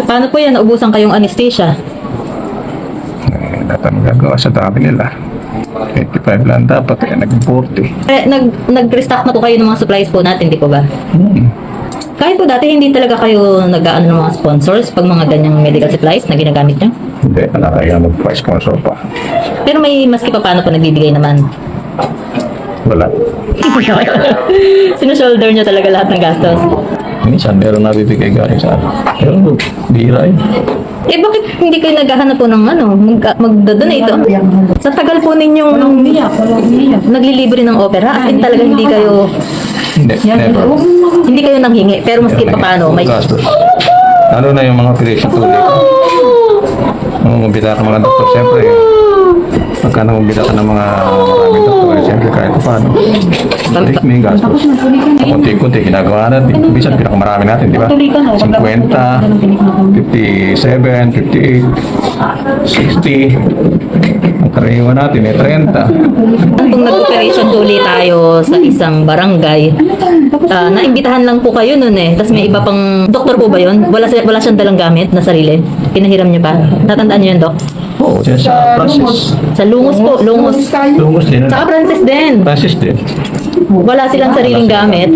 Paano po yan? Naubusan kayong anesthesia? Lahat ang gagawa sa dami nila. 25 lang dapat, nag-40. Nag-restock na po kayo ng mga supplies po natin, di po ba? Kahit po dati, hindi talaga kayo nag-aano ng mga sponsors pag mga ganyang medical supplies na ginagamit nyo? Hindi, nakakaya magpa-sponsor pa. Pero may maski pa paano po nagbibigay naman? Wala. Sino-shoulder nyo talaga lahat ng gastos? Minsan, meron nabibigay galing sa akin. Pero, bihira yun. Eh bakit hindi kayo naghahanap po ng magdodonate? Sa tagal po ninyong naglilibre ng opera, as in talaga hindi kayo Hindi, never. hindi kayo nanghingi, pero maski pa paano may Gastos. Lalo na yung mga operation tuloy. Nung umbida ka mga doktor, siyempre, pagka nung umbida ka ng mga maraming doktor, siyempre kahit pa paano. May gastos. Kunti-kunti, ginagawa natin. Bisan pinakamarami natin, di ba? 50, 57, 58, 60. Ang karaniwan natin, 30. Kung nag-operation tuli tayo sa isang barangay, naimbitahan lang po kayo nun eh. Tapos may iba pang doktor po ba yun? Wala siyang dalang gamit na sarili? Pinahiram niyo pa? Natandaan niyo yun, Dok? Oo, dyan sa Francis. Sa Lungos po, Lungos. Lungos din. Saka Francis din. Francis din. Wala silang sariling gamit.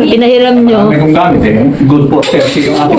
Pinahiram niyo. May kong gamit eh. Good for 30 yung ating